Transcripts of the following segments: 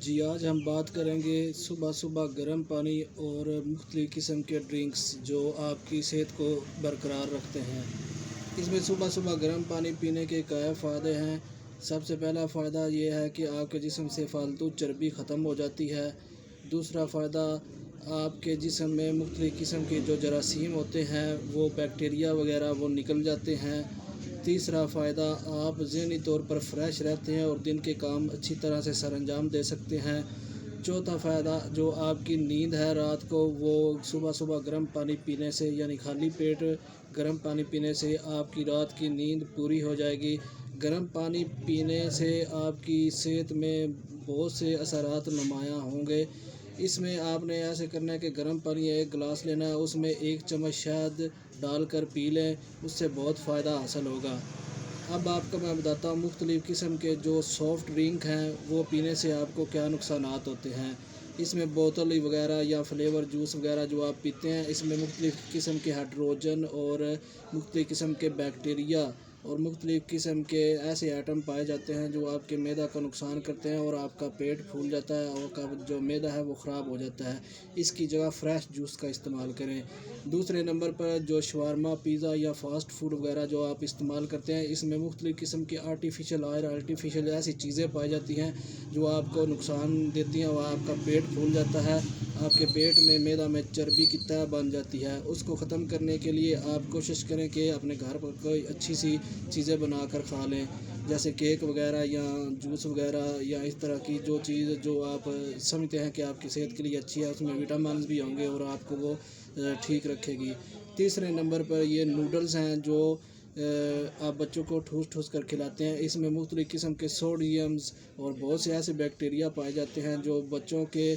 جی آج ہم بات کریں گے صبح صبح گرم پانی اور مختلف قسم کے ڈرنکس جو آپ کی صحت کو برقرار رکھتے ہیں۔ اس میں صبح صبح گرم پانی پینے کے کئی فائدے ہیں۔ سب سے پہلا فائدہ یہ ہے کہ آپ کے جسم سے فالتو چربی ختم ہو جاتی ہے۔ دوسرا فائدہ، آپ کے جسم میں مختلف قسم کے جو جراثیم ہوتے ہیں وہ بیکٹیریا وغیرہ وہ نکل جاتے ہیں۔ تیسرا فائدہ، آپ ذہنی طور پر فریش رہتے ہیں اور دن کے کام اچھی طرح سے سر انجام دے سکتے ہیں۔ چوتھا فائدہ، جو آپ کی نیند ہے رات کو، وہ صبح صبح گرم پانی پینے سے یعنی خالی پیٹ گرم پانی پینے سے آپ کی رات کی نیند پوری ہو جائے گی۔ گرم پانی پینے سے آپ کی صحت میں بہت سے اثرات نمایاں ہوں گے۔ اس میں آپ نے ایسے کرنا ہے کہ گرم پانی ایک گلاس لینا ہے، اس میں 1 چمچ شہد ڈال کر پی لیں، اس سے بہت فائدہ حاصل ہوگا۔ اب آپ کو میں بتاتا ہوں مختلف قسم کے جو سافٹ ڈرنک ہیں وہ پینے سے آپ کو کیا نقصانات ہوتے ہیں۔ اس میں بوتل وغیرہ یا فلیور جوس وغیرہ جو آپ پیتے ہیں، اس میں مختلف قسم کے ہائڈروجن اور مختلف قسم کے بیکٹیریا اور مختلف قسم کے ایسے ایٹم پائے جاتے ہیں جو آپ کے معدہ کا نقصان کرتے ہیں اور آپ کا پیٹ پھول جاتا ہے اور آپ کا جو معدہ ہے وہ خراب ہو جاتا ہے۔ اس کی جگہ فریش جوس کا استعمال کریں۔ دوسرے نمبر پر جو شاورما، پیزا یا فاسٹ فوڈ وغیرہ جو آپ استعمال کرتے ہیں، اس میں مختلف قسم کی آرٹیفیشل آئل، آرٹیفیشل ایسی چیزیں پائی جاتی ہیں جو آپ کو نقصان دیتی ہیں اور آپ کا پیٹ پھول جاتا ہے، آپ کے پیٹ میں معدہ میں چربی کی تہ بن جاتی ہے۔ اس کو ختم کرنے کے لیے آپ کوشش کریں کہ اپنے گھر پر کوئی اچھی سی چیزیں بنا کر کھا لیں، جیسے کیک وغیرہ یا جوس وغیرہ یا اس طرح کی جو چیز جو آپ سمجھتے ہیں کہ آپ کی صحت کے لیے اچھی ہے، اس میں وٹامنز بھی ہوں گے اور آپ کو وہ ٹھیک رکھے گی۔ تیسرے نمبر پر یہ نوڈلز ہیں جو آپ بچوں کو ٹھوس ٹھوس کر کھلاتے ہیں، اس میں مختلف قسم کے سوڈیمز اور بہت سے ایسے بیکٹیریا پائے جاتے ہیں جو بچوں کے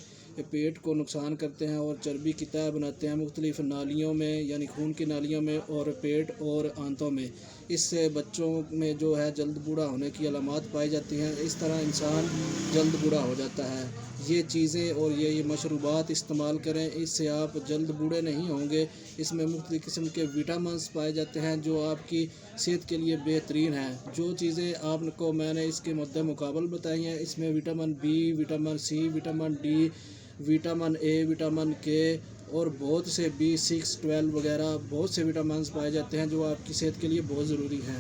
پیٹ کو نقصان کرتے ہیں اور چربی کی تہ بناتے ہیں مختلف نالیوں میں یعنی خون کی نالیوں میں اور پیٹ اور آنتوں میں۔ اس سے بچوں میں جو ہے جلد بوڑھا ہونے کی علامات پائی جاتی ہیں، اس طرح انسان جلد بوڑھا ہو جاتا ہے۔ یہ چیزیں اور یہ مشروبات استعمال کریں، اس سے آپ جلد بوڑھے نہیں ہوں گے۔ اس میں مختلف قسم کے وٹامنز پائے جاتے ہیں جو آپ کی صحت کے لیے بہترین ہیں۔ جو چیزیں آپ کو میں نے اس کے مدِ مقابل بتائی ہیں، اس میں vitamin B, vitamin C, vitamin D, vitamin A, vitamin K اور بہت سے B6، 12 وغیرہ بہت سے وٹامنز پائے جاتے ہیں جو آپ کی صحت کے لیے بہت ضروری ہیں۔